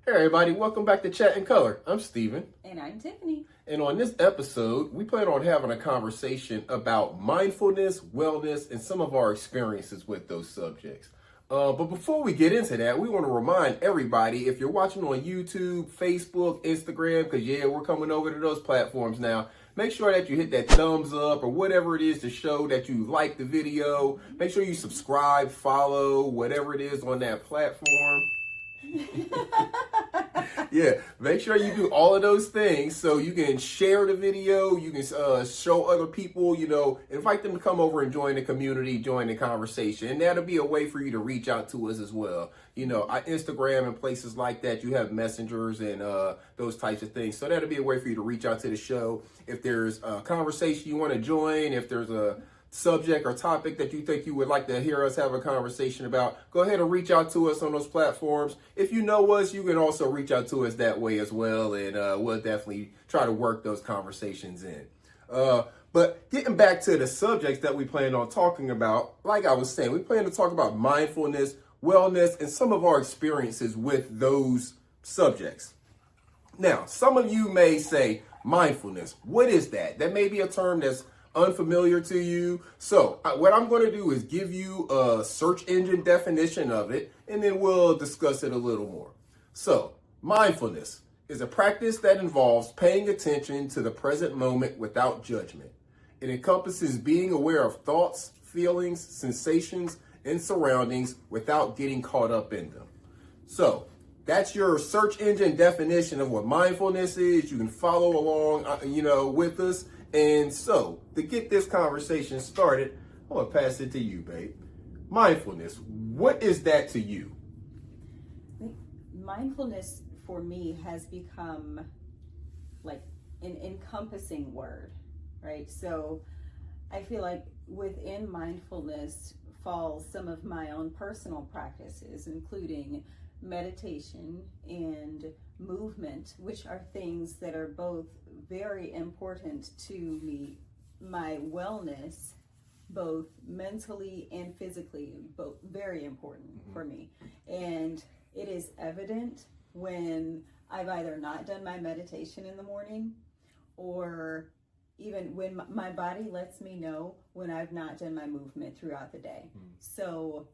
Hey everybody, welcome back to Chat in Color. I'm Steven. And I'm Tiffany. And on this episode, we plan on having a conversation about mindfulness, wellness, and some of our experiences with those subjects. But before we get into that, we want to remind everybody, if you're watching on YouTube, Facebook, Instagram, because we're coming over to those platforms now, make sure that you hit that thumbs up or whatever it is to show that you like the video. Make sure you subscribe, follow, whatever it is on that platform. Make sure you do all of those things so you can share the video, you can show other people, invite them to come over and join the community, join the conversation, and that'll be a way for you to reach out to us as well. Instagram and places like that, you have messengers and those types of things, so that'll be a way for you to reach out to the show. If there's a conversation you want to join, if there's a subject or topic that you think you would like to hear us have a conversation about, go ahead and reach out to us on those platforms. If you know us, you can also reach out to us that way as well, and we'll definitely try to work those conversations in. But getting back to the subjects that we plan on talking about, like I was saying, we plan to talk about mindfulness, wellness, and some of our experiences with those subjects. Now, some of you may say, mindfulness, what is that? That may be a term that's unfamiliar to you. So what I'm going to do is give you a search engine definition of it, and then we'll discuss it a little more. So mindfulness is a practice that involves paying attention to the present moment without judgment. It encompasses being aware of thoughts, feelings, sensations, and surroundings without getting caught up in them. So that's your search engine definition of what mindfulness is. You can follow along, with us. And so, to get this conversation started, I'm going to pass it to you, babe. Mindfulness, what is that to you? Mindfulness for me has become like an encompassing word, right? So I feel like within mindfulness falls some of my own personal practices, including meditation and movement, which are things that are both very important to me, my wellness, both mentally and physically, both very important for me. And it is evident when I've either not done my meditation in the morning, or even when my body lets me know when I've not done my movement throughout the day. So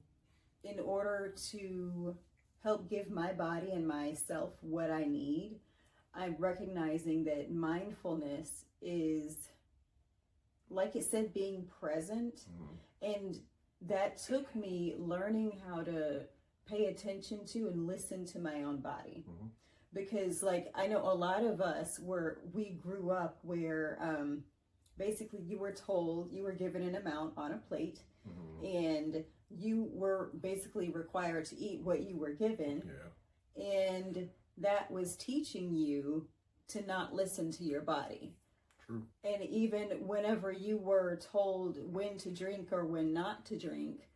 in order to help give my body and myself what I need, I'm recognizing that mindfulness is, like it said, being present. And that took me learning how to pay attention to and listen to my own body. Because I know a lot of us we grew up where basically you were told, you were given an amount on a plate, and you were basically required to eat what you were given. And that was teaching you to not listen to your body. True. And even whenever you were told when to drink or when not to drink,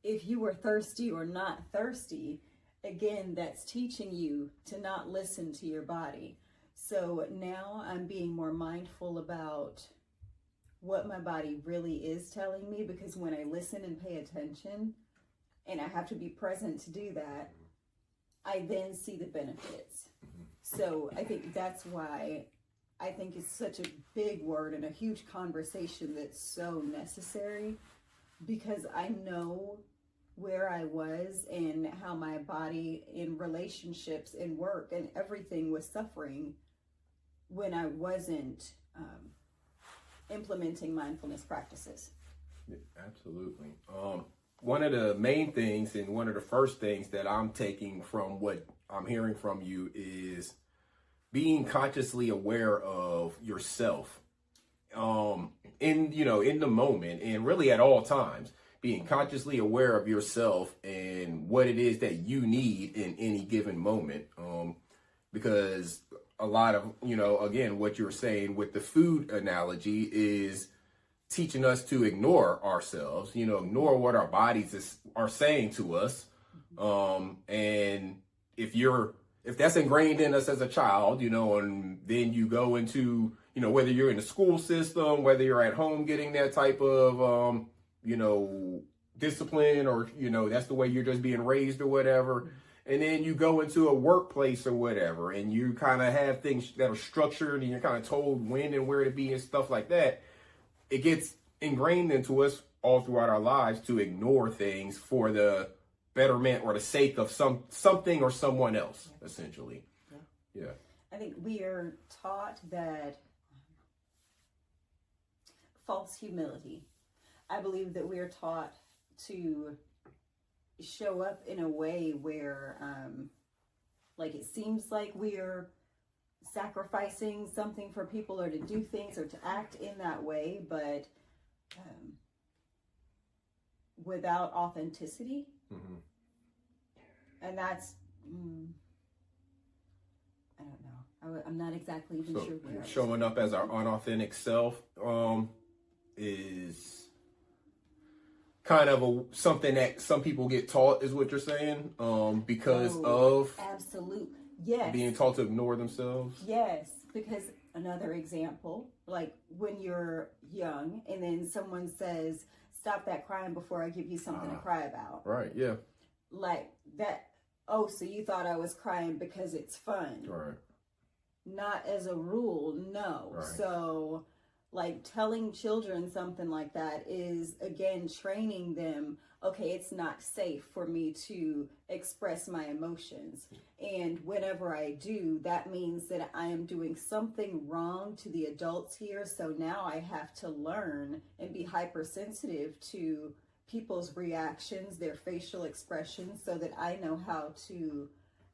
if you were thirsty or not thirsty, again, that's teaching you to not listen to your body. So now I'm being more mindful about what my body really is telling me, because when I listen and pay attention, and I have to be present to do that, I then see the benefits. So I think that's why I think it's such a big word and a huge conversation that's so necessary, because I know where I was and how my body in relationships and work and everything was suffering when I wasn't implementing mindfulness practices. Yeah, absolutely. One of the main things and one of the first things that I'm taking from what I'm hearing from you is being consciously aware of yourself in the moment, and really at all times, being consciously aware of yourself and what it is that you need in any given moment. Because a lot of, again, what you're saying with the food analogy is teaching us to ignore ourselves, ignore what our bodies are saying to us. And if that's ingrained in us as a child, and then you go into, whether you're in the school system, whether you're at home getting that type of, discipline, or, that's the way you're just being raised or whatever. And then you go into a workplace or whatever, and you kind of have things that are structured, and you're kind of told when and where to be and stuff like that. It gets ingrained into us all throughout our lives to ignore things for the betterment or the sake of something or someone else, essentially. Yeah. I think we are taught that false humility. I believe that we are taught to show up in a way where like it seems like we are sacrificing something for people, or to do things or to act in that way, but without authenticity. And that's I don't know, I'm not exactly even sure where showing up as our unauthentic self is kind of something that some people get taught, is what you're saying, because of absolute yes being taught to ignore themselves. Yes, because another example, like when you're young and then someone says, stop that crying before I give you something to cry about. Right, yeah. Like that, oh, so you thought I was crying because it's fun. Right. Not as a rule, no. Right. So like telling children something like that is, again, training them, okay, it's not safe for me to express my emotions. And whenever I do, that means that I am doing something wrong to the adults here. So now I have to learn and be hypersensitive to people's reactions, their facial expressions, so that I know how to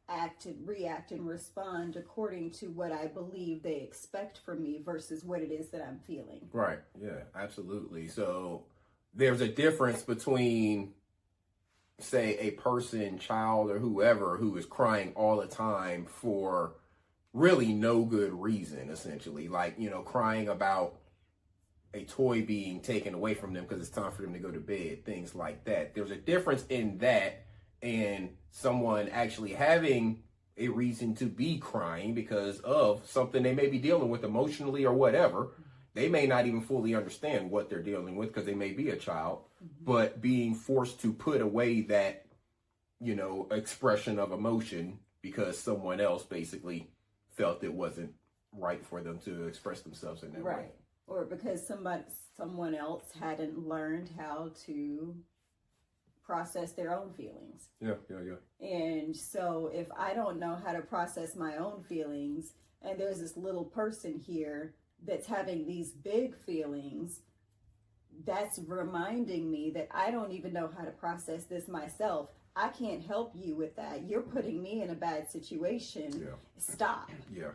act and react and respond according to what I believe they expect from me versus what it is that I'm feeling. Right. Yeah, absolutely. So there's a difference between, say, a person, child, or whoever who is crying all the time for really no good reason, essentially. Like, you know, crying about a toy being taken away from them because it's time for them to go to bed, things like that. There's a difference in that and someone actually having a reason to be crying because of something they may be dealing with emotionally or whatever. They may not even fully understand what they're dealing with because they may be a child, but being forced to put away that, you know, expression of emotion because someone else basically felt it wasn't right for them to express themselves in that way. Right. Or because someone else hadn't learned how to process their own feelings. Yeah. And so if I don't know how to process my own feelings, and there's this little person here that's having these big feelings, that's reminding me that I don't even know how to process this myself. I can't help you with that. You're putting me in a bad situation. Yeah. Stop. Yeah.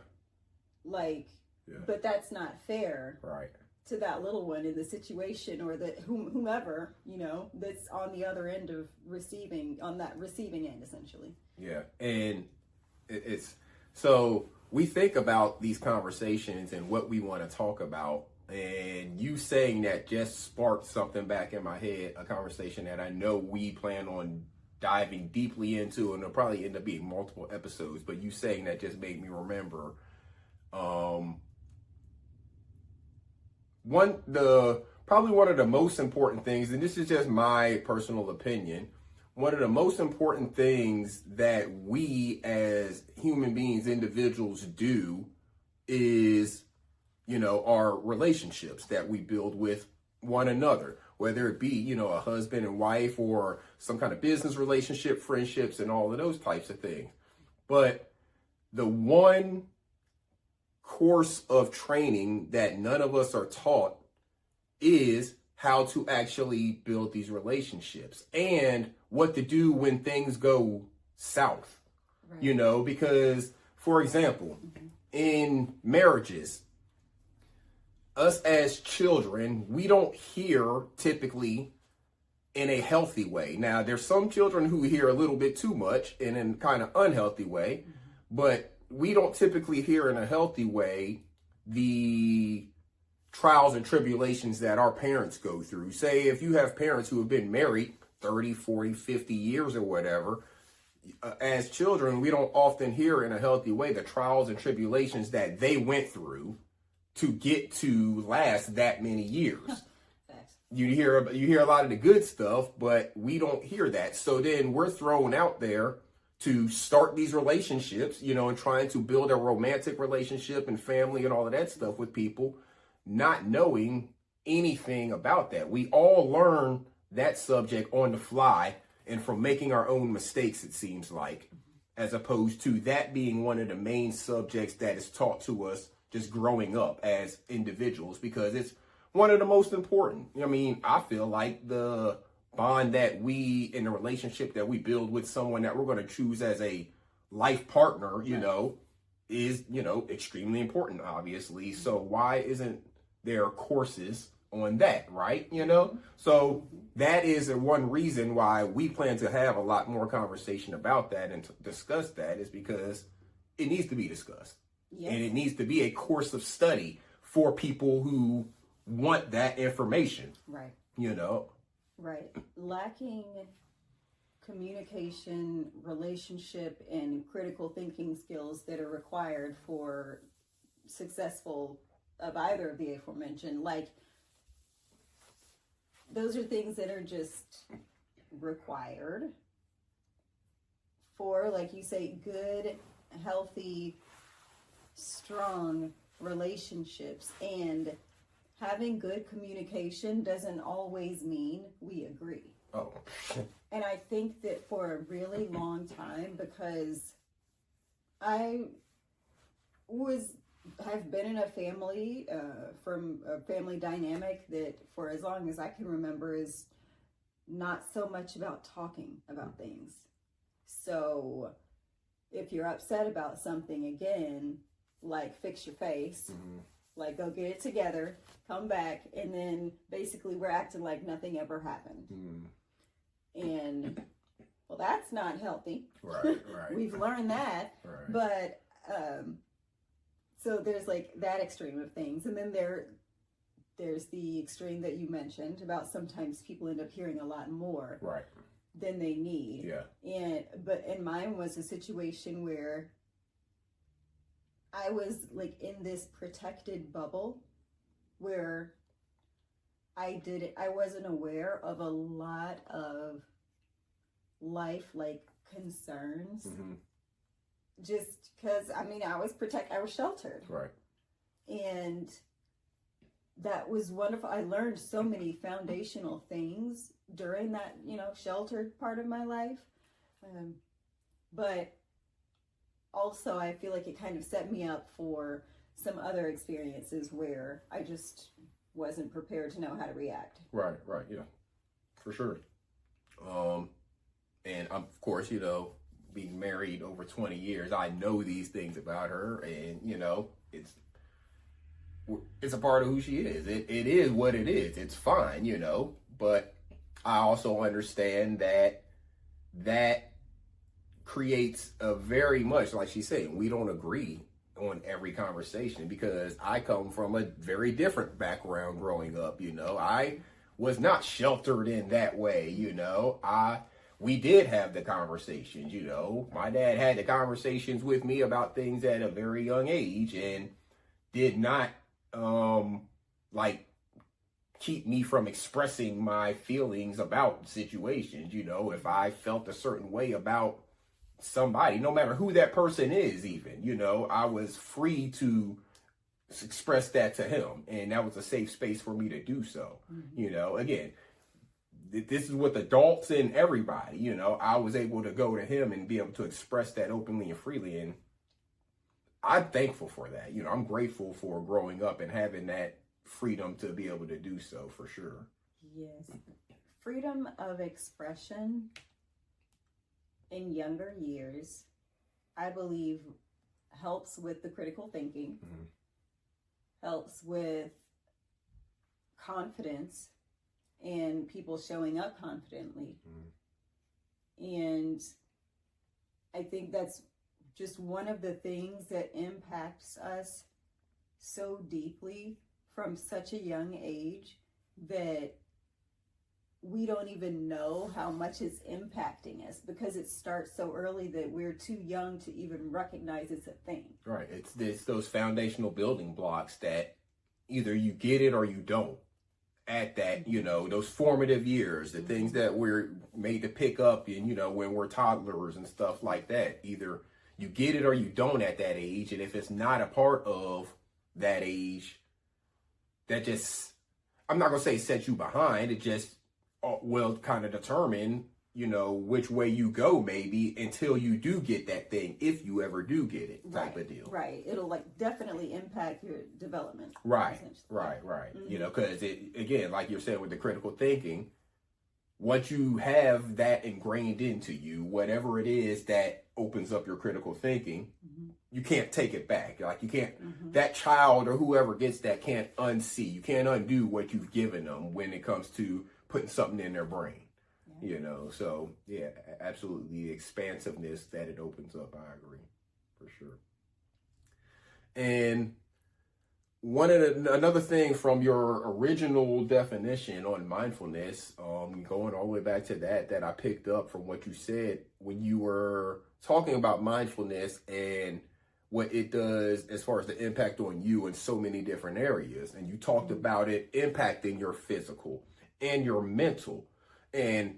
Like, yeah. But that's not fair. Right. To that little one in the situation, or that whomever, you know, that's on the other end of on that receiving end, essentially. Yeah. And it's so we think about these conversations and what we want to talk about, and you saying that just sparked something back in my head, a conversation that I know we plan on diving deeply into, and it'll probably end up being multiple episodes, but you saying that just made me remember probably one of the most important things, and this is just my personal opinion, one of the most important things that we as human beings, individuals, do is, you know, our relationships that we build with one another, whether it be, you know, a husband and wife or some kind of business relationship, friendships, and all of those types of things. But the one course of training that none of us are taught is how to actually build these relationships and what to do when things go south. Right. You know, because, for example, in marriages, us as children, we don't hear typically in a healthy way. Now, there's some children who hear a little bit too much in a kind of unhealthy way, but we don't typically hear in a healthy way the trials and tribulations that our parents go through. Say, if you have parents who have been married 30, 40, 50 years or whatever, as children, we don't often hear in a healthy way the trials and tribulations that they went through to get to last that many years. You hear a lot of the good stuff, but we don't hear that. So then we're thrown out there to start these relationships, you know, and trying to build a romantic relationship and family and all of that stuff with people, not knowing anything about that. We all learn that subject on the fly and from making our own mistakes, it seems like, as opposed to that being one of the main subjects that is taught to us just growing up as individuals, because it's one of the most important. I mean, I feel like the bond that we, in the relationship that we build with someone that we're going to choose as a life partner, you know, is, you know, extremely important, obviously. So why isn't there courses on that, right? You know, so that is one reason why we plan to have a lot more conversation about that and to discuss that, is because it needs to be discussed. Yes. And it needs to be a course of study for people who want that information. Right. You know? Right. Lacking communication, relationship, and critical thinking skills that are required for successful of either of the aforementioned, like, those are things that are just required for, like you say, good, healthy, strong relationships. And having good communication doesn't always mean we agree. Oh. And I think that for a really long time, because I have been in a family, from a family dynamic that for as long as I can remember is not so much about talking about things. So if you're upset about something, again, like, fix your face, like, go get it together, come back, and then basically we're acting like nothing ever happened. And, well, that's not healthy. Right. We've learned that. Right. But, so there's, like, that extreme of things. And then there's the extreme that you mentioned about sometimes people end up hearing a lot more than they need. Yeah. And mine was a situation where I was, like, in this protected bubble where I wasn't aware of a lot of life, like, concerns. Just because, I mean, I was sheltered. Right. And that was wonderful. I learned so many foundational things during that, you know, sheltered part of my life. But also I feel like it kind of set me up for some other experiences where I just wasn't prepared to know how to react. Right, yeah. For sure. And of course, you know, being married over 20 years, I know these things about her, and, you know, it's a part of who she is. It is what it is. It's fine, you know, but I also understand that creates a very much, like she's saying, we don't agree on every conversation, because I come from a very different background growing up, you know. I was not sheltered in that way, you know. We did have the conversations, you know. My dad had the conversations with me about things at a very young age, and did not, like, keep me from expressing my feelings about situations, you know. If I felt a certain way about somebody, no matter who that person is even, you know, I was free to express that to him, and that was a safe space for me to do so. You know, again, this is with adults and everybody, you know. I was able to go to him and be able to express that openly and freely, and I'm thankful for that. You know, I'm grateful for growing up and having that freedom to be able to do so, for sure. Yes. Freedom of expression in younger years, I believe, helps with the critical thinking, helps with confidence, and people showing up confidently. And I think that's just one of the things that impacts us so deeply from such a young age, that we don't even know how much it's impacting us, because it starts so early that we're too young to even recognize it's a thing. Right. It's those foundational building blocks that either you get it or you don't at that, those formative years, the things that we're made to pick up in, when we're toddlers and stuff like that. Either you get it or you don't at that age. And if it's not a part of that age, that just, I'm not going to say set you behind. It just will kind of determine, which way you go maybe until you do get that thing, if you ever do get it, type of deal. Right. It'll like definitely impact your development. Right. Mm-hmm. Because again, like you're saying with the critical thinking, once you have that ingrained into you, whatever it is that opens up your critical thinking, you can't take it back. Like you can't, that child or whoever gets that can't unsee. You can't undo what you've given them when it comes to putting something in their brain. So yeah, absolutely, the expansiveness that it opens up, I agree, for sure. And another thing from your original definition on mindfulness, going all the way back to that I picked up from what you said when you were talking about mindfulness and what it does as far as the impact on you in so many different areas. And you talked about it impacting your physical and your mental. And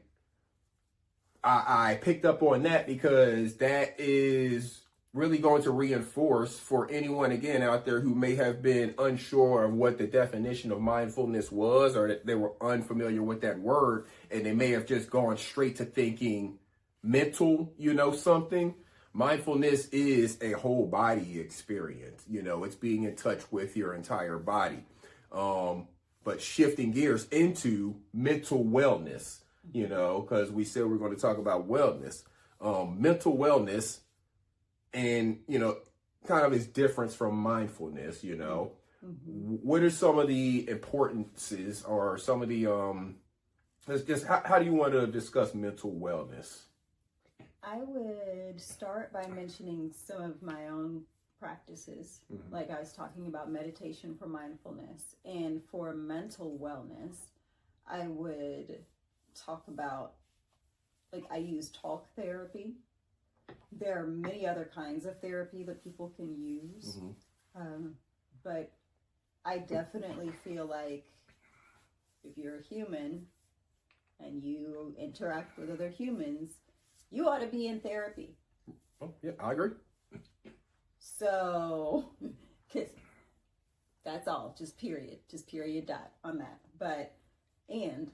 I picked up on that because that is really going to reinforce for anyone, again, out there who may have been unsure of what the definition of mindfulness was, or that they were unfamiliar with that word, and they may have just gone straight to thinking mental, something. Mindfulness is a whole body experience. It's being in touch with your entire body. But shifting gears into mental wellness, because we said we're going to talk about wellness, mental wellness, and, kind of its difference from mindfulness, What are some of the importances or some of the, how do you want to discuss mental wellness? I would start by mentioning some of my own practices. Like I was talking about meditation for mindfulness, and for mental wellness, I would talk about, like, I use talk therapy. There are many other kinds of therapy that people can use. But I definitely feel like if you're a human and you interact with other humans, you ought to be in therapy. Oh, yeah, I agree. So, because that's all, just period dot on that. But, and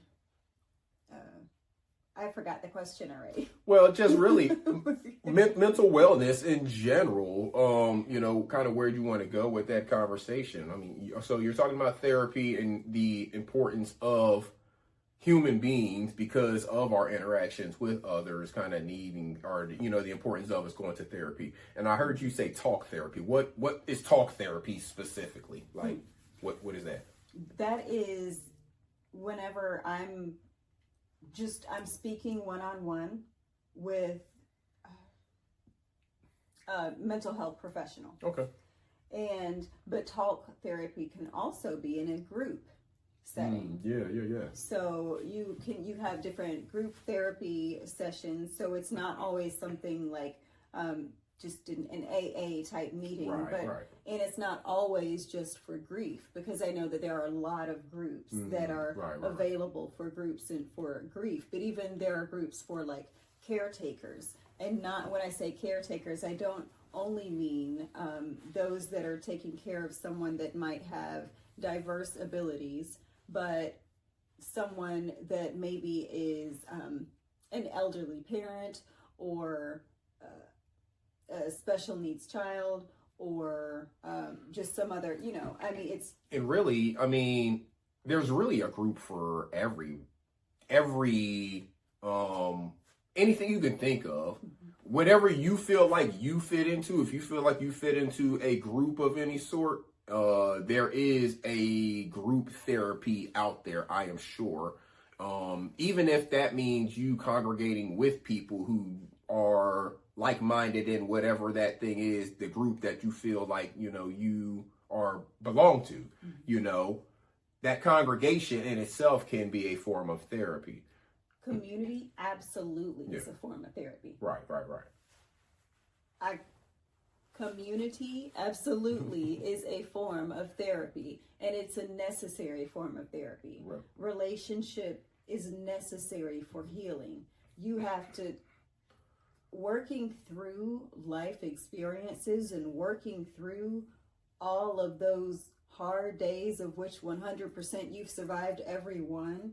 I forgot the question already. Well, just really mental wellness in general, kind of where you want to go with that conversation. I mean, so you're talking about therapy and the importance of human beings because of our interactions with others, kind of needing, or, the importance of us going to therapy. And I heard you say talk therapy. What is talk therapy specifically? Like, what is that? That is whenever I'm speaking one-on-one with a mental health professional. Okay. But talk therapy can also be in a group setting. Yeah. So you have different group therapy sessions. So it's not always something like just an AA type meeting, right. And it's not always just for grief, because I know that there are a lot of groups that are available for groups and for grief, but even there are groups for like caretakers. And not, when I say caretakers, I don't only mean those that are taking care of someone that might have diverse abilities, but someone that maybe is an elderly parent, or a special needs child, or just some other, it's... And really, there's really a group for every anything you can think of. Whatever you feel like you fit into, if you feel like you fit into a group of any sort, there is a group therapy out there, I am sure. Even if that means you congregating with people who are like-minded in whatever that thing is, the group that you feel like, you are belong to, that congregation in itself can be a form of therapy. Community absolutely is a form of therapy. Right. I community absolutely is a form of therapy, and it's a necessary form of therapy. Right. Relationship is necessary for healing. You have to, working through life experiences and working through all of those hard days, of which 100% you've survived every one,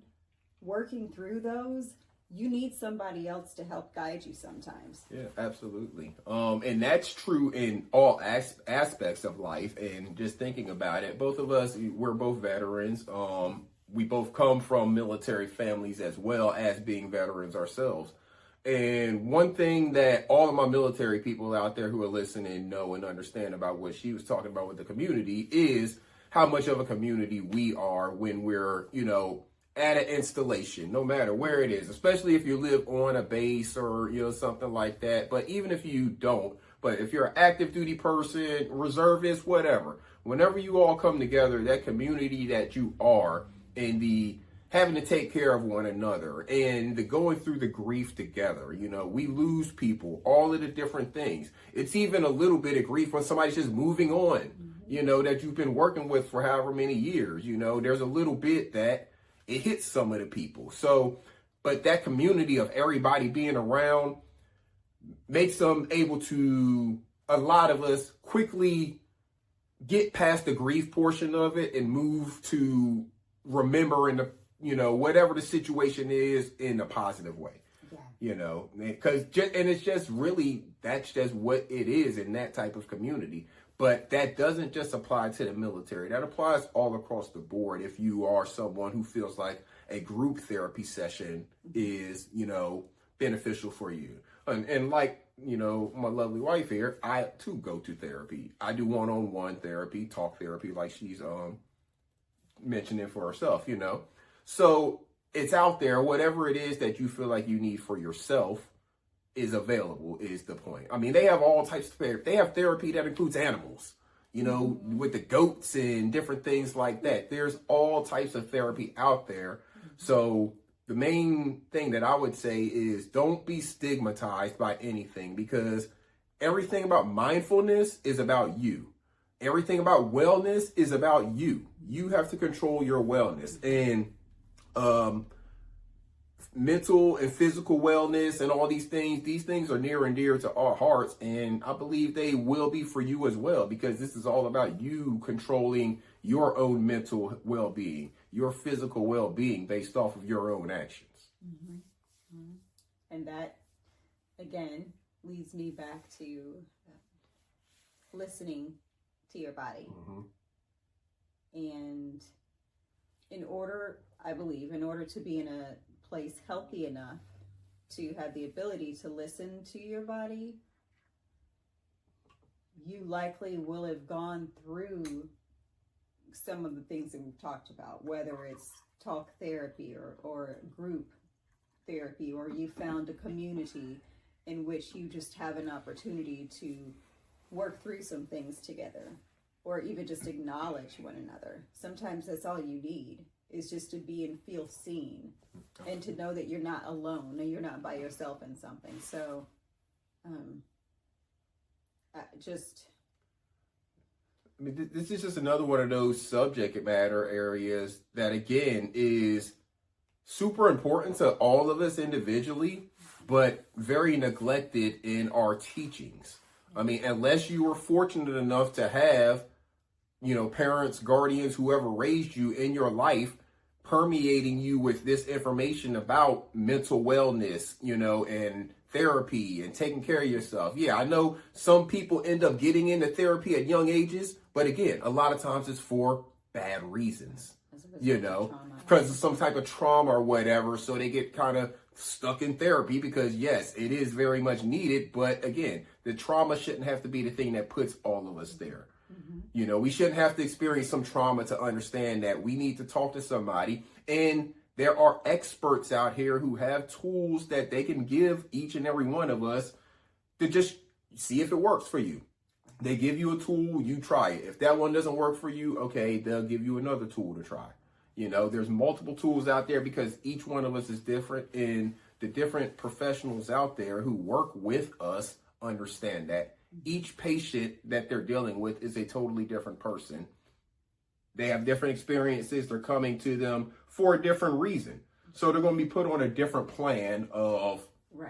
working through those, you need somebody else to help guide you sometimes. Yeah, absolutely. And that's true in all aspects of life. And just thinking about it, both of us, we're both veterans. We both come from military families as well as being veterans ourselves. And one thing that all of my military people out there who are listening know and understand about what she was talking about with the community is how much of a community we are when we're, at an installation, no matter where it is, especially if you live on a base or, something like that. But even if you don't, but if you're an active duty person, reservist, whatever, whenever you all come together, that community that you are, and the having to take care of one another and the going through the grief together, we lose people, all of the different things. It's even a little bit of grief when somebody's just moving on, that you've been working with for however many years, there's a little bit that it hits some of the people. So, but that community of everybody being around makes them able to, a lot of us, quickly get past the grief portion of it and move to remembering the, whatever the situation is in a positive way. Yeah. Because and it's just really, that's just what it is in that type of community. But that doesn't just apply to the military. That applies all across the board. If you are someone who feels like a group therapy session is, beneficial for you. And like, my lovely wife here, I too go to therapy. I do one-on-one therapy, talk therapy, like she's mentioning for herself, So it's out there. Whatever it is that you feel like you need for yourself is available, is the point. I mean, they have all types of therapy. They have therapy that includes animals, with the goats and different things like that. There's all types of therapy out there. So the main thing that I would say is don't be stigmatized by anything, because everything about mindfulness is about you. Everything about wellness is about you. You have to control your wellness. And mental and physical wellness and all these things are near and dear to our hearts, and I believe they will be for you as well, because this is all about you controlling your own mental well-being, your physical well-being based off of your own actions. Mm-hmm. Mm-hmm. And that, again, leads me back to listening to your body. Mm-hmm. And I believe in order to be in a place healthy enough to have the ability to listen to your body, you likely will have gone through some of the things that we've talked about, whether it's talk therapy or group therapy, or you found a community in which you just have an opportunity to work through some things together, or even just acknowledge one another. Sometimes that's all you need, is just to be and feel seen, and to know that you're not alone and you're not by yourself in something. So this is just another one of those subject matter areas that, again, is super important to all of us individually, but very neglected in our teachings. I mean, unless you were fortunate enough to have, parents, guardians, whoever raised you in your life, permeating you with this information about mental wellness, and therapy and taking care of yourself. Yeah, I know some people end up getting into therapy at young ages, but again, a lot of times it's for bad reasons, because of some type of trauma or whatever. So they get kind of stuck in therapy because, yes, it is very much needed. But again, the trauma shouldn't have to be the thing that puts all of us there. Mm-hmm. We shouldn't have to experience some trauma to understand that we need to talk to somebody. And there are experts out here who have tools that they can give each and every one of us to just see if it works for you. They give you a tool, you try it. If that one doesn't work for you, okay, they'll give you another tool to try. There's multiple tools out there because each one of us is different, and the different professionals out there who work with us understand that. Each patient that they're dealing with is a totally different person. They have different experiences. They're coming to them for a different reason. So they're going to be put on a different plan of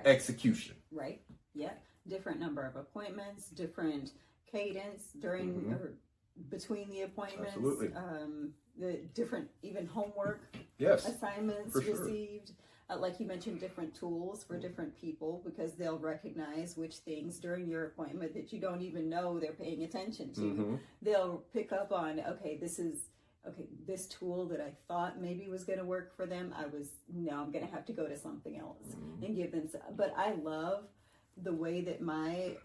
execution. Right. Yeah. Different number of appointments, different cadence during or between the appointments. Absolutely. The different even homework assignments received. Like you mentioned, different tools for different people, because they'll recognize which things during your appointment that you don't even know they're paying attention to. They'll pick up on, this tool that I thought maybe was going to work for them, I'm going to have to go to something else and give them some. But I love the way that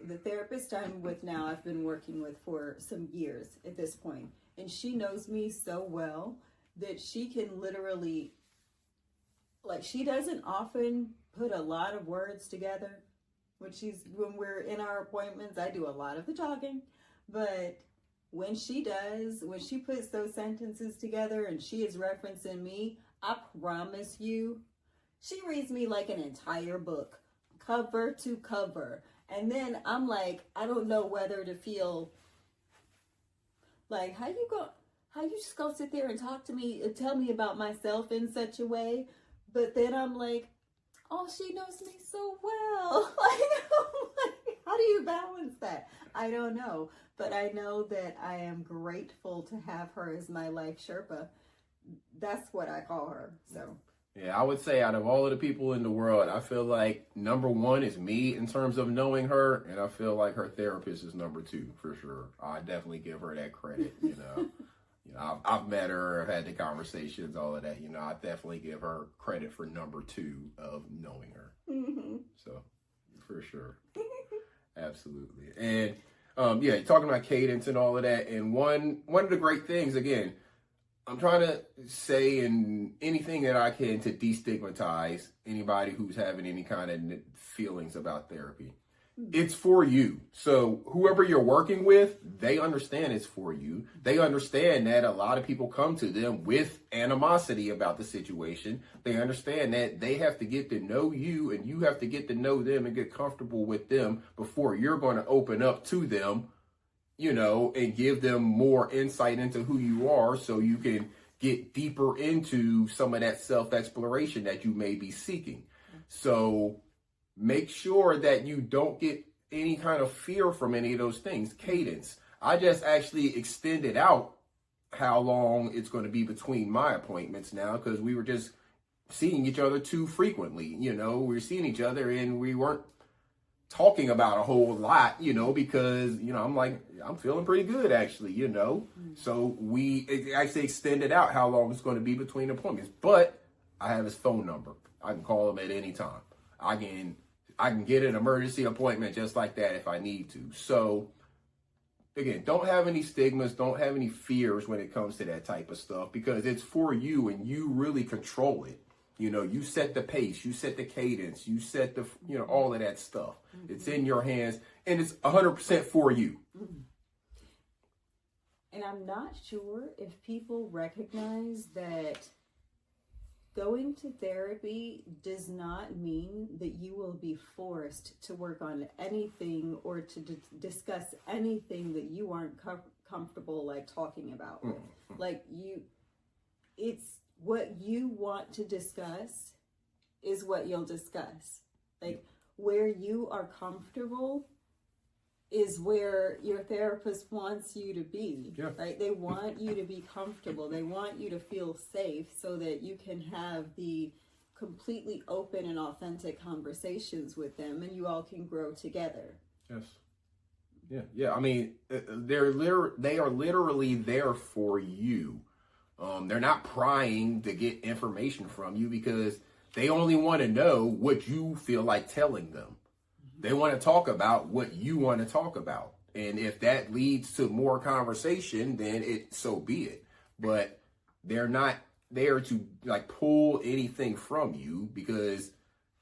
the therapist I'm with now, I've been working with for some years at this point, and she knows me so well that she can literally, she doesn't often put a lot of words together when we're in our appointments. I do a lot of the talking, but when she puts those sentences together and she is referencing me, I promise you, she reads me like an entire book, cover to cover. And then I'm like, I don't know whether to feel like, how you just go sit there and talk to me and tell me about myself in such a way. But then I'm like, oh, she knows me so well. How do you balance that? I don't know. But I know that I am grateful to have her as my life Sherpa. That's what I call her. So. Yeah, I would say out of all of the people in the world, I feel like number one is me in terms of knowing her. And I feel like her therapist is number two for sure. I definitely give her that credit, I've met her, I've had the conversations, all of that. I definitely give her credit for number two of knowing her. So, for sure. Absolutely. And, talking about cadence and all of that. And one of the great things, again, I'm trying to say in anything that I can to destigmatize anybody who's having any kind of feelings about therapy. It's for you. So whoever you're working with, they understand it's for you. They understand that a lot of people come to them with animosity about the situation. They understand that they have to get to know you and you have to get to know them and get comfortable with them before you're going to open up to them, and give them more insight into who you are so you can get deeper into some of that self-exploration that you may be seeking. So make sure that you don't get any kind of fear from any of those things. Cadence. I just actually extended out how long it's going to be between my appointments now, because we were just seeing each other too frequently. We were seeing each other and we weren't talking about a whole lot, because, I'm feeling pretty good actually, So we actually extended out how long it's going to be between appointments. But I have his phone number. I can call him at any time. I can get an emergency appointment just like that if I need to. So again, don't have any stigmas, don't have any fears when it comes to that type of stuff, because it's for you and you really control it. You set the pace, you set the cadence, you set the, all of that stuff. It's in your hands and it's 100% for you. And I'm not sure if people recognize that going to therapy does not mean that you will be forced to work on anything or to discuss anything that you aren't comfortable talking about. It's what you want to discuss is what you'll discuss. Where you are comfortable is where your therapist wants you to be, right? They want you to be comfortable. They want you to feel safe so that you can have the completely open and authentic conversations with them and you all can grow together. Yes. Yeah. I mean, they are literally there for you. They're not prying to get information from you because they only want to know what you feel like telling them. They want to talk about what you want to talk about. And if that leads to more conversation, then so be it. But they're not there to pull anything from you, because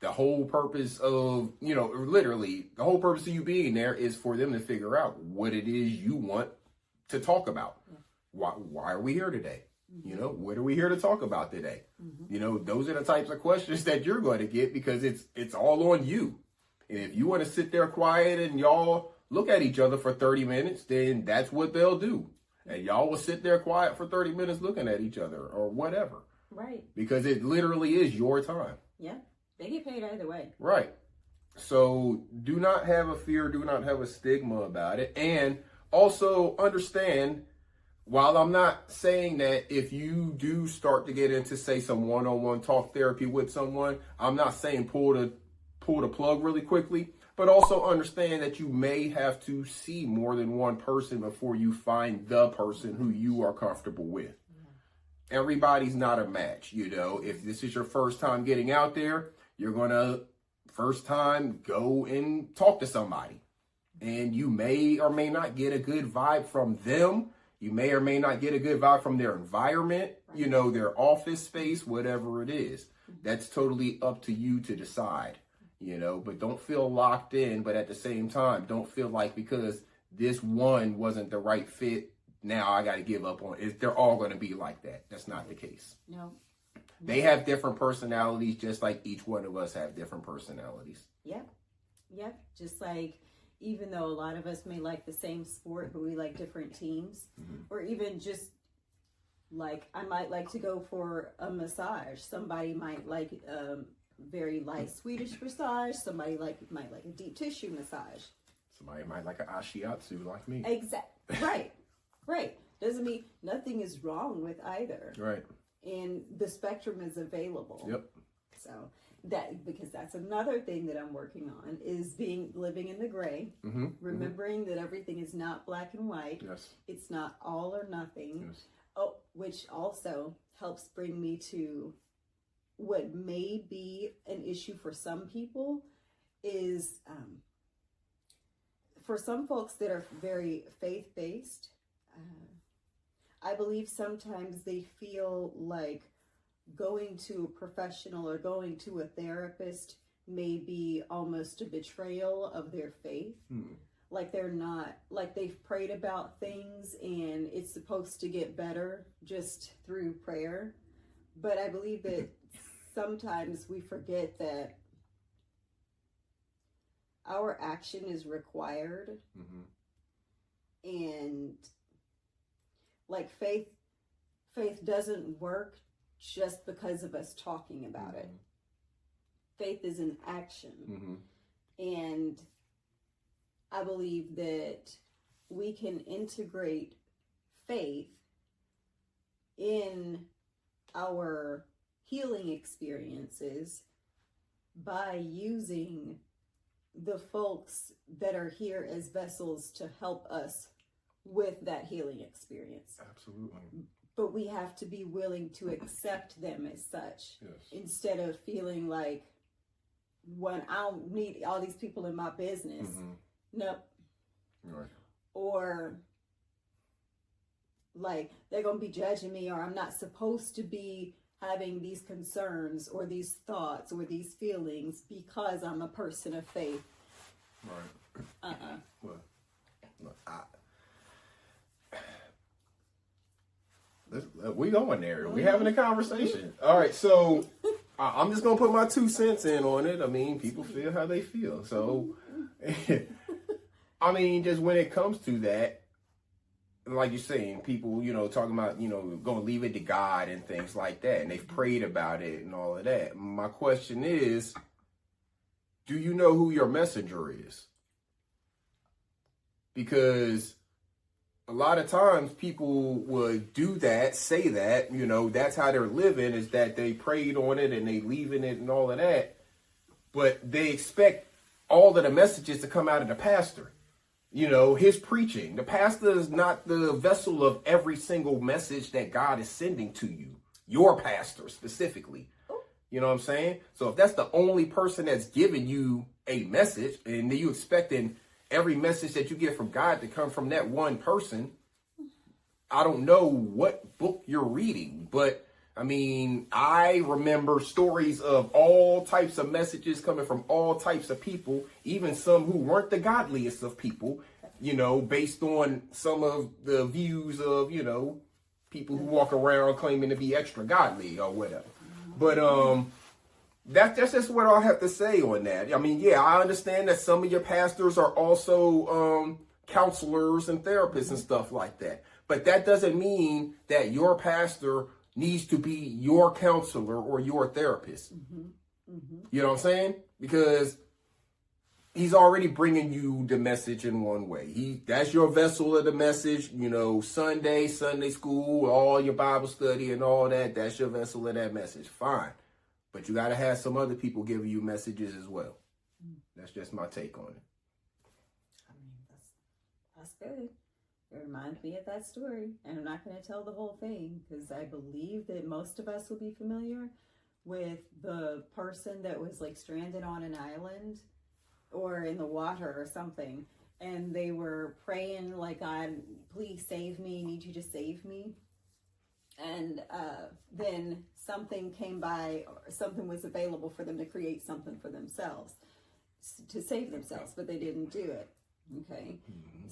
the whole purpose of, literally the whole purpose of you being there is for them to figure out what it is you want to talk about. Why are we here today? What are we here to talk about today? Those are the types of questions that you're going to get, because it's all on you. And if you want to sit there quiet and y'all look at each other for 30 minutes, then that's what they'll do. And y'all will sit there quiet for 30 minutes looking at each other or whatever. Right. Because it literally is your time. Yeah. They get paid either way. Right. So do not have a fear, do not have a stigma about it. And also understand, while I'm not saying that if you do start to get into, say, some one-on-one talk therapy with someone, I'm not saying pull the plug really quickly, but also understand that you may have to see more than one person before you find the person who you are comfortable with. Everybody's not a match, you know. If this is your first time getting out there, you're going to first time go and talk to somebody. And you may or may not get a good vibe from them. You may or may not get a good vibe from their environment, you know, their office space, whatever it is. That's totally up to you to decide, you know, but don't feel locked in. But at the same time, don't feel like because this one wasn't the right fit, now I got to give up on it. They're all going to be like that. That's not the case. No. They have different personalities, just like each one of us have different personalities. Yep. Yep. Just like, even though a lot of us may like the same sport, but we like different teams, or even just like, I might like to go for a massage. Somebody might like very light Swedish massage. Somebody might like a deep tissue massage. Somebody might like an ashiatsu like me. Exactly. Right. Right. Doesn't mean nothing is wrong with either. Right. And the spectrum is available. Yep. So because that's another thing that I'm working on is living in the gray, remembering that everything is not black and white. Yes. It's not all or nothing. Yes. Oh, which also helps bring me to what may be an issue for some people is for some folks that are very faith-based, I believe sometimes they feel like going to a professional or going to a therapist may be almost a betrayal of their faith. Like they're not, like they've prayed about things and it's supposed to get better just through prayer. But I believe that sometimes we forget that our action is required. And like faith doesn't work just because of us talking about it. Faith is an action. And I believe that we can integrate faith in our healing experiences by using the folks that are here as vessels to help us with that healing experience. Absolutely. But we have to be willing to accept them as such. Yes. Instead of feeling like, when I don't need all these people in my business. Nope. Right. Or like they're going to be judging me, or I'm not supposed to be having these concerns or these thoughts or these feelings because I'm a person of faith. Right. Well, look, we going there. We having a conversation. All right, so I'm just gonna put my 2 cents in on it. I mean, people feel how they feel. So, I mean, just when it comes to that, like you're saying, people, you know, talking about, you know, gonna leave it to God and things like that, and they've prayed about it and all of that. My question is, do you know who your messenger is? Because a lot of times people would do that, say that, you know, that's how they're living, is that they prayed on it and they leaving it and all of that. But they expect all of the messages to come out of the pastor, you know, his preaching. The pastor is not the vessel of every single message that God is sending to you, your pastor specifically. You know what I'm saying? So if that's the only person that's giving you a message, and then you expecting every message that you get from God to come from that one person, I don't know what book you're reading, but I mean, I remember stories of all types of messages coming from all types of people, even some who weren't the godliest of people, you know, based on some of the views of, you know, people who walk around claiming to be extra godly or whatever. But That's just what I'll have to say on that. I mean, yeah, I understand that some of your pastors are also counselors and therapists and stuff like that. But that doesn't mean that your pastor needs to be your counselor or your therapist. You know what I'm saying? Because he's already bringing you the message in one way. That's your vessel of the message. You know, Sunday school, all your Bible study and all that. That's your vessel of that message. Fine. But you got to have some other people giving you messages as well. That's just my take on it. I mean, that's good. It reminds me of that story. And I'm not going to tell the whole thing because I believe that most of us will be familiar with the person that was like stranded on an island or in the water or something. And they were praying like, God, please save me. Need you to save me. And then something came by, or something was available for them to create something for themselves, to save themselves, but they didn't do it. Okay.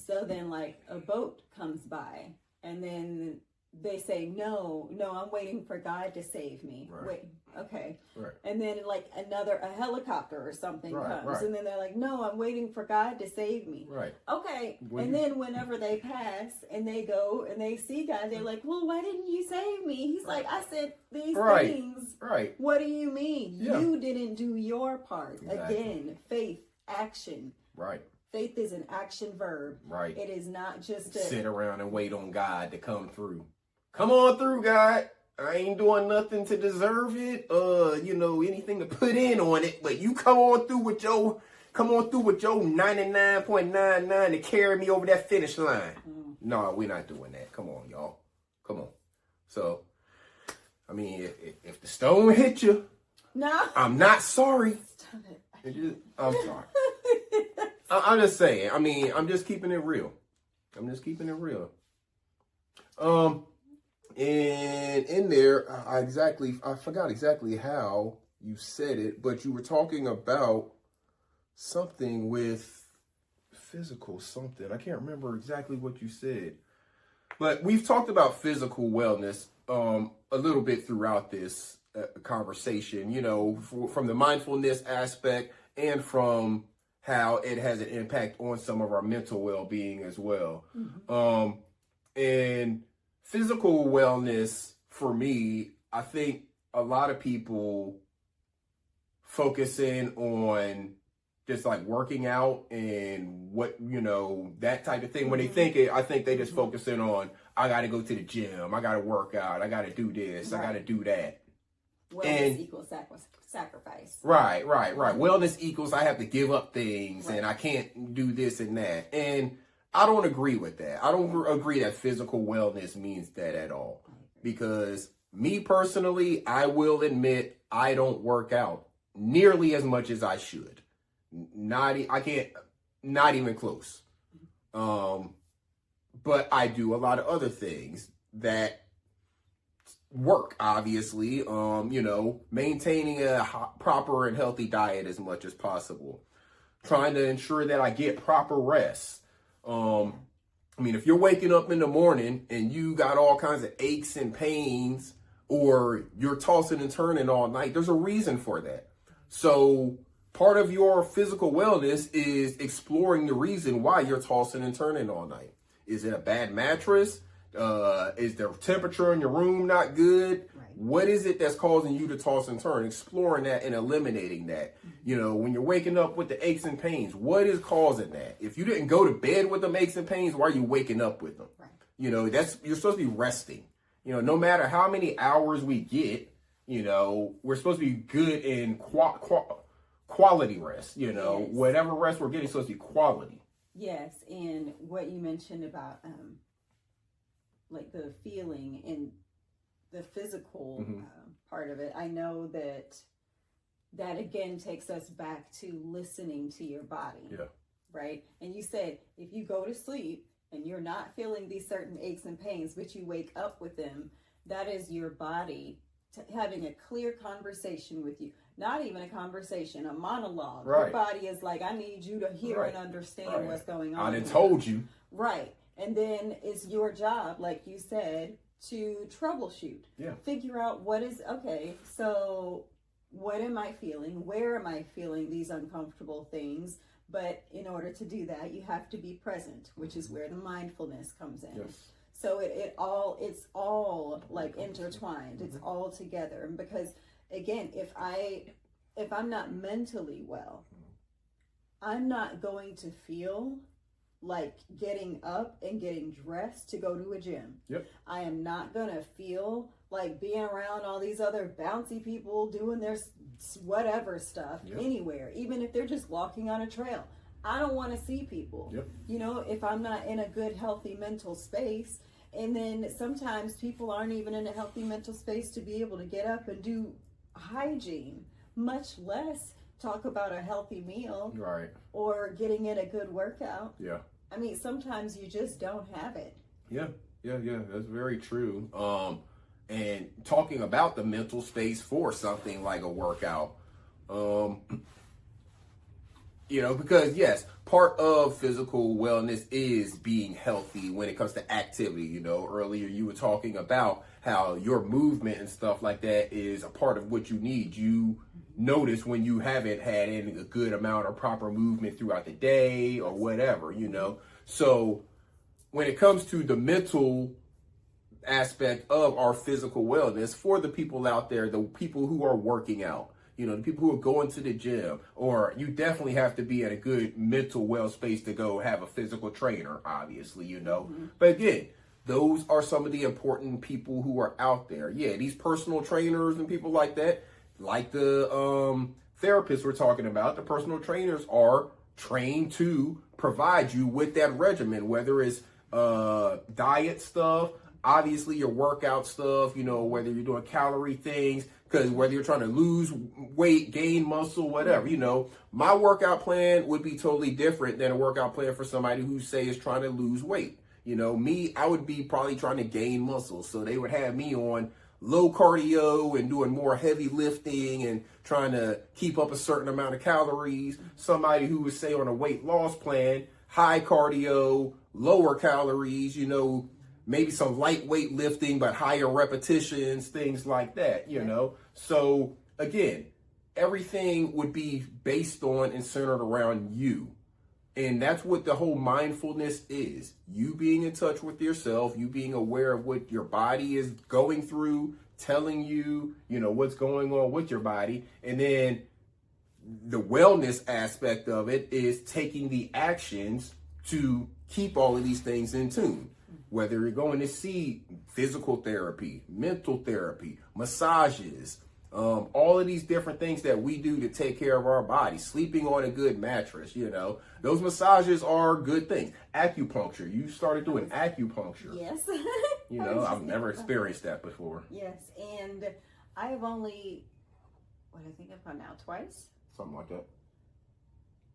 So then like a boat comes by and then they say, no, I'm waiting for God to save me. Right. Wait. Okay. Right. And then like a helicopter or something comes. Right. And then they're like, no, I'm waiting for God to save me. Right. Okay. Then whenever they pass and they go and they see God, they're like, well, why didn't you save me? He's like, I said these things. Right. What do you mean? Yeah. You didn't do your part. Exactly. Again, faith, action. Right. Faith is an action verb. Right. It is not just sit around and wait on God to come through. Come on through, God. I ain't doing nothing to deserve it. Anything to put in on it. But you come on through with your 99.99 to carry me over that finish line. No, we're not doing that. Come on, y'all. Come on. So, I mean, if the stone hit you, no, I'm not sorry. Stop it. I'm sorry. I'm just saying. I mean, I'm just keeping it real. And in there, I forgot exactly how you said it, but you were talking about something with physical something. I can't remember exactly what you said, but we've talked about physical wellness a little bit throughout this conversation, from the mindfulness aspect and from how it has an impact on some of our mental well-being as well. And physical wellness, for me, I think a lot of people focus in on just like working out and that type of thing. When they think it, I think they just focus in on, I got to go to the gym, I got to work out, I got to do this, I got to do that. Wellness equals sacrifice. Right. Wellness equals I have to give up things and I can't do this and that. And I don't agree with that. I don't agree that physical wellness means that at all. Because me personally, I will admit I don't work out nearly as much as I should. Not even close. But I do a lot of other things that work, obviously. Maintaining a proper and healthy diet as much as possible. Trying to ensure that I get proper rest. If you're waking up in the morning and you got all kinds of aches and pains, or you're tossing and turning all night, there's a reason for that. So part of your physical wellness is exploring the reason why you're tossing and turning all night. Is it a bad mattress? Is the temperature in your room not good? Right. What is it that's causing you to toss and turn? Exploring that and eliminating that. When you're waking up with the aches and pains, what is causing that? If you didn't go to bed with them aches and pains, why are you waking up with them? Right. You're supposed to be resting. No matter how many hours we get, we're supposed to be good in quality rest. Yes. Whatever rest we're getting is supposed to be quality. Yes, and what you mentioned about like the feeling and the physical part of it, I know that again takes us back to listening to your body. Yeah. Right? And you said if you go to sleep and you're not feeling these certain aches and pains, but you wake up with them, that is your body having a clear conversation with you. Not even a conversation, a monologue. Right. Your body is like, I need you to hear and understand what's going on. I done told you. Right. And then it's your job, like you said, to troubleshoot. Yeah. Figure out what is, okay, so what am I feeling? Where am I feeling these uncomfortable things? But in order to do that, you have to be present, which is where the mindfulness comes in. Yes. So it's all like intertwined. It's all together. And because again, if I'm not mentally well, I'm not going to feel like getting up and getting dressed to go to a gym. Yep. I am not going to feel like being around all these other bouncy people doing their whatever stuff anywhere, even if they're just walking on a trail. I don't want to see people. Yep. You know, if I'm not in a good, healthy mental space. And then sometimes people aren't even in a healthy mental space to be able to get up and do hygiene, much less talk about a healthy meal, right, or getting in a good workout. Yeah. I mean, sometimes you just don't have it. Yeah, that's very true. And talking about the mental space for something like a workout, you know, because yes, part of physical wellness is being healthy when it comes to activity. You know, earlier you were talking about how your movement and stuff like that is a part of what you need. You notice when you haven't had any a good amount of proper movement throughout the day or whatever, you know. So when it comes to the mental aspect of our physical wellness, for the people out there, the people who are working out, you know, the people who are going to the gym, or you definitely have to be in a good mental well space to go have a physical trainer, obviously, you know. But again, those are some of the important people who are out there. Yeah, these personal trainers and people like that, like the therapists we're talking about, the personal trainers are trained to provide you with that regimen, whether it's diet stuff, obviously your workout stuff, you know, whether you're doing calorie things, because whether you're trying to lose weight, gain muscle, whatever, you know, my workout plan would be totally different than a workout plan for somebody who, say, is trying to lose weight. You know, me, I would be probably trying to gain muscle. So they would have me on low cardio and doing more heavy lifting and trying to keep up a certain amount of calories. Somebody who would say on a weight loss plan, high cardio, lower calories, you know, maybe some lightweight lifting, but higher repetitions, things like that, you know. So again, everything would be based on and centered around you. And that's what the whole mindfulness is. You being in touch with yourself, you being aware of what your body is going through, telling you, you know, what's going on with your body. And then the wellness aspect of it is taking the actions to keep all of these things in tune. Whether you're going to see physical therapy, mental therapy, massages, all of these different things that we do to take care of our body, sleeping on a good mattress, you know, those massages are good things. Acupuncture, you started doing acupuncture. Yes. You know, I've never experienced that before. Yes, and I have only, I think I've gone now twice. Something like that.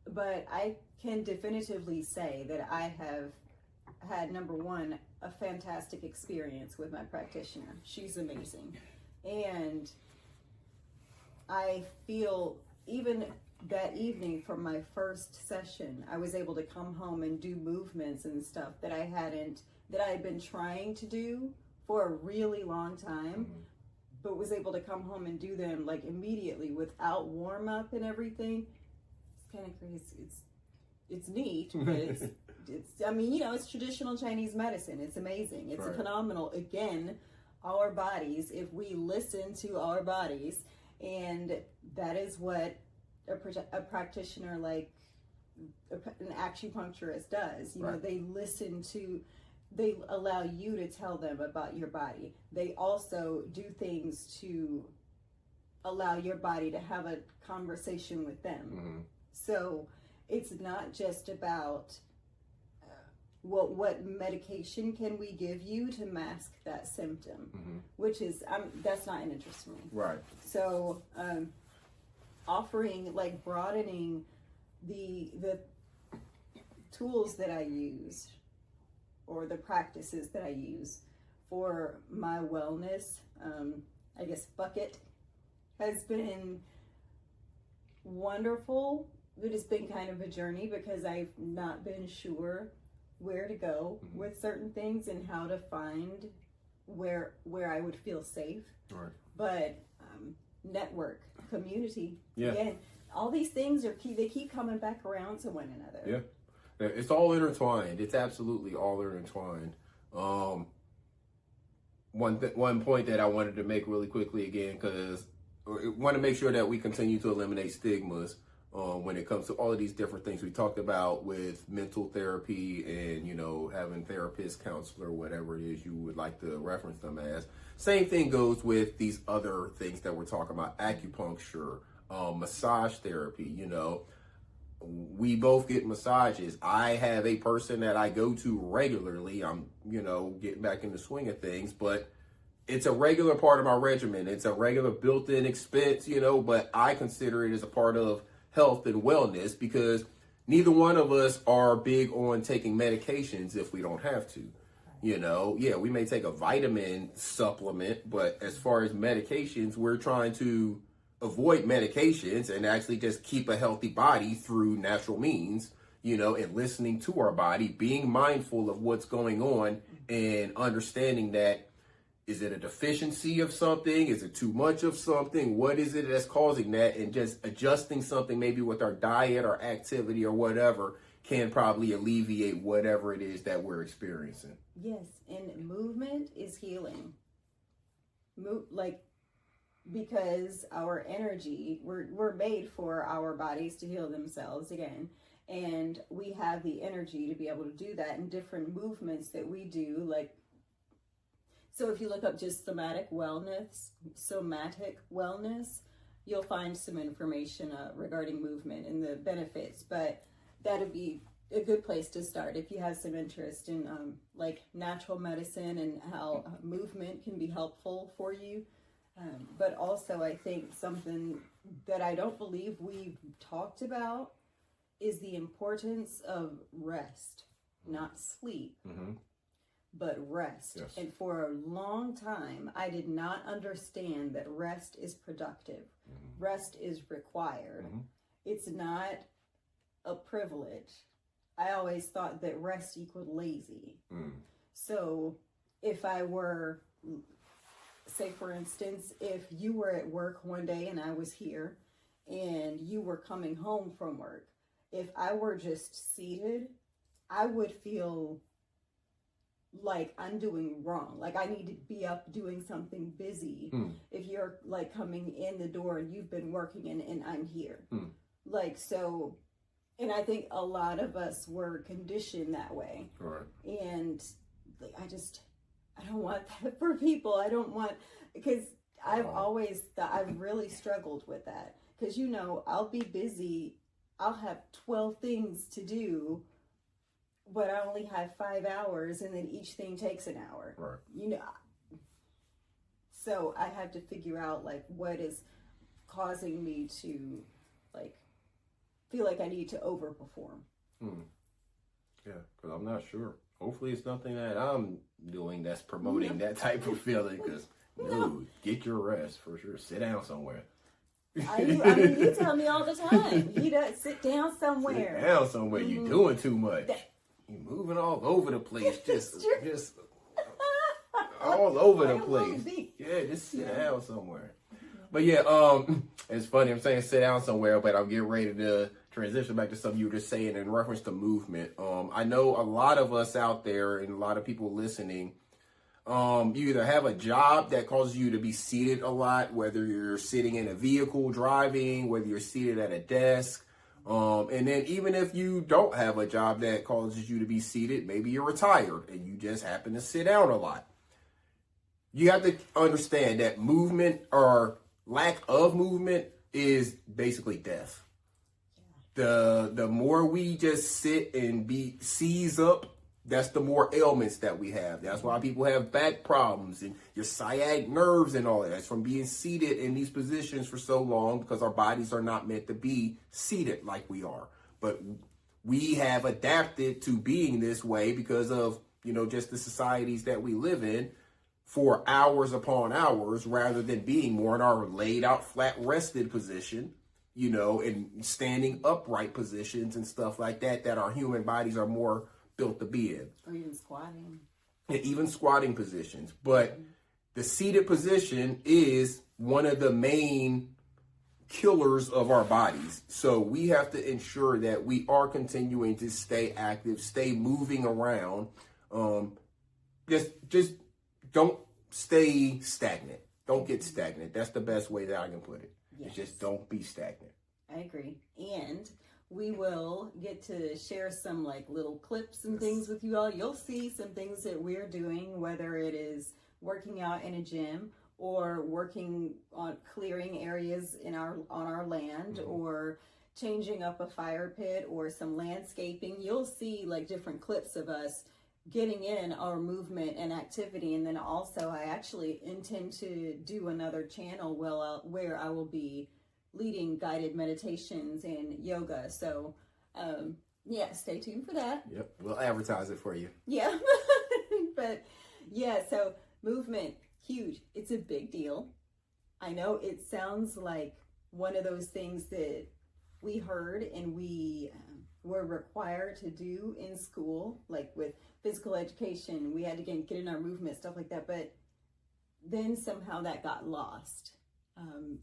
But I can definitively say that I have had, number one, a fantastic experience with my practitioner. She's amazing. And I feel even that evening from my first session, I was able to come home and do movements and stuff that I had been trying to do for a really long time, but was able to come home and do them like immediately without warm up and everything. It's kind of crazy. It's neat, but it's I mean, you know, it's traditional Chinese medicine. It's amazing. It's phenomenal. Again, our bodies, if we listen to our bodies, and that is what a practitioner like an acupuncturist does. You know, they allow you to tell them about your body. They also do things to allow your body to have a conversation with them. So it's not just about what medication can we give you to mask that symptom, which is that's not an interest to me. Right. So offering, like, broadening the tools that I use or the practices that I use for my wellness, I guess bucket, has been wonderful. It has been kind of a journey because I've not been sure where to go with certain things and how to find where I would feel safe. Right. But network, community. Yeah. Again, all these things they keep coming back around to one another. Yeah. It's all intertwined. It's absolutely all intertwined. One point that I wanted to make really quickly again, because I want to make sure that we continue to eliminate stigmas when it comes to all of these different things we talked about with mental therapy and, having therapist, counselor, whatever it is you would like to reference them as. Same thing goes with these other things that we're talking about: acupuncture, massage therapy. We both get massages. I have a person that I go to regularly. I'm, getting back in the swing of things, but it's a regular part of my regimen. It's a regular built-in expense, but I consider it as a part of health and wellness, because neither one of us are big on taking medications if we don't have to. We may take a vitamin supplement, but as far as medications, we're trying to avoid medications and actually just keep a healthy body through natural means, and listening to our body, being mindful of what's going on and understanding that, is it a deficiency of something? Is it too much of something? What is it that's causing that? And just adjusting something maybe with our diet or activity or whatever can probably alleviate whatever it is that we're experiencing. Yes, and movement is healing. Because our energy, we're made for our bodies to heal themselves again. And we have the energy to be able to do that in different movements that we do. So if you look up just somatic wellness, you'll find some information regarding movement and the benefits. But that'd be a good place to start if you have some interest in natural medicine and how movement can be helpful for you. But also, I think something that I don't believe we've talked about is the importance of rest, not sleep, but rest. Yes. And for a long time, I did not understand that rest is productive. Rest is required. It's not a privilege. I always thought that rest equaled lazy. So if I were, say for instance, if you were at work one day and I was here and you were coming home from work, if I were just seated, I would feel like I'm doing wrong. Like I need to be up doing something busy. If you're coming in the door and you've been working and I'm here. So, and I think a lot of us were conditioned that way. Right. And I don't want that for people. I don't want, because I've really struggled with that. Because, I'll be busy. I'll have 12 things to do, but I only have 5 hours, and then each thing takes an hour. Right. So I have to figure out what is causing me to feel like I need to overperform. Yeah, because I'm not sure. Hopefully it's nothing that I'm doing that's promoting that type of feeling, because get your rest for sure. Sit down somewhere. You tell me all the time. You don't sit down somewhere. Sit down somewhere. You're doing too much. You're moving all over the place. Just all over the place. Yeah, just sit down somewhere. But it's funny. I'm saying sit down somewhere, but I'm getting ready to transition back to something you were just saying in reference to movement. I know a lot of us out there and a lot of people listening, you either have a job that causes you to be seated a lot, whether you're sitting in a vehicle driving, whether you're seated at a desk. And then even if you don't have a job that causes you to be seated, maybe you're retired and you just happen to sit down a lot. You have to understand that movement or lack of movement is basically death. The more we just sit and be seize up, that's the more ailments that we have. That's why people have back problems and your sciatic nerves and all that. That's from being seated in these positions for so long, because our bodies are not meant to be seated like we are. But we have adapted to being this way because of, just the societies that we live in, for hours upon hours, rather than being more in our laid out, flat rested position, and standing upright positions and stuff like that our human bodies are more built to be in. Or even squatting. And even squatting positions. But the seated position is one of the main killers of our bodies. So we have to ensure that we are continuing to stay active, stay moving around. Just don't stay stagnant. Don't get stagnant. That's the best way that I can put it. Yes. Just don't be stagnant. I agree. And we will get to share some like little clips and things with you all. You'll see some things that we're doing, whether it is working out in a gym or working on clearing areas on our land, or changing up a fire pit or some landscaping. You'll see like different clips of us getting in our movement and activity. And then also I actually intend to do another channel where I will be leading guided meditations and yoga. So yeah, stay tuned for that. Yep, we'll advertise it for you. Yeah. But yeah, so movement, huge. It's a big deal. I know it sounds like one of those things that we heard and we were required to do in school, like with physical education. We had to get in our movement, stuff like that. But then somehow that got lost.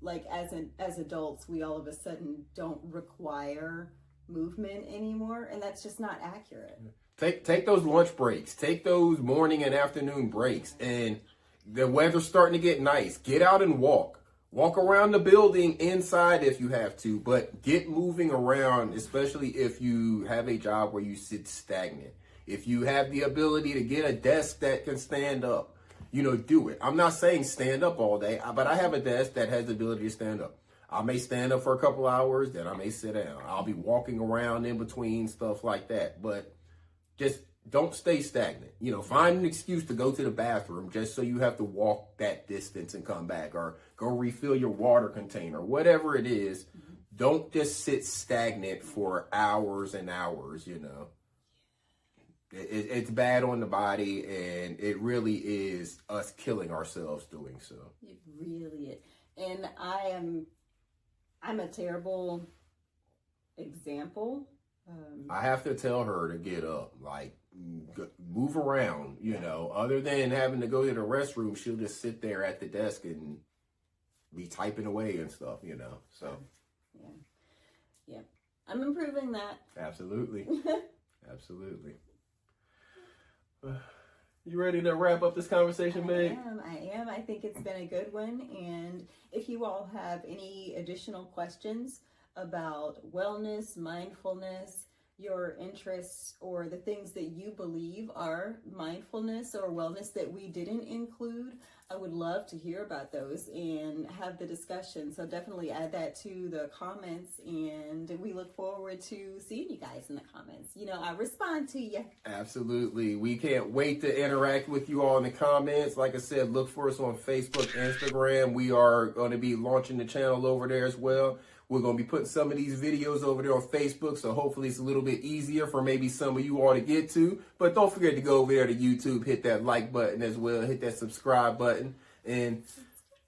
Like as adults, we all of a sudden don't require movement anymore, and that's just not accurate. Take those lunch breaks, take those morning and afternoon breaks, and the weather's starting to get nice. Get out and walk around the building inside if you have to, but get moving around, especially if you have a job where you sit stagnant. If you have the ability to get a desk that can stand up, do it. I'm not saying stand up all day, but I have a desk that has the ability to stand up. I may stand up for a couple hours, then I may sit down. I'll be walking around in between, stuff like that. But just don't stay stagnant. Find an excuse to go to the bathroom just so you have to walk that distance and come back, or go refill your water container, whatever it is. Mm-hmm. Don't just sit stagnant for hours and hours, It's bad on the body, and it really is us killing ourselves doing so. It really is. And I'm a terrible example. I have to tell her to get up, like move around, other than having to go to the restroom, she'll just sit there at the desk and be typing away and stuff, so. Yeah. I'm improving that. Absolutely. Absolutely. You ready to wrap up this conversation, babe? I am. I think it's been a good one. And if you all have any additional questions about wellness, mindfulness, your interests, or the things that you believe are mindfulness or wellness that we didn't include, I would love to hear about those and have the discussion. So definitely add that to the comments, and we look forward to seeing you guys in the comments. I respond to you. Absolutely. We can't wait to interact with you all in the comments. Like I said, look for us on Facebook, Instagram. We are going to be launching the channel over there as well. We're going to be putting some of these videos over there on Facebook, so hopefully it's a little bit easier for maybe some of you all to get to. But don't forget to go over there to YouTube, hit that like button as well, hit that subscribe button, and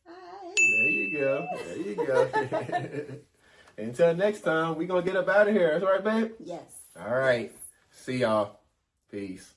there you go. There you go. Until next time, we're going to get up out of here. That's right, babe? Yes. All right. See y'all. Peace.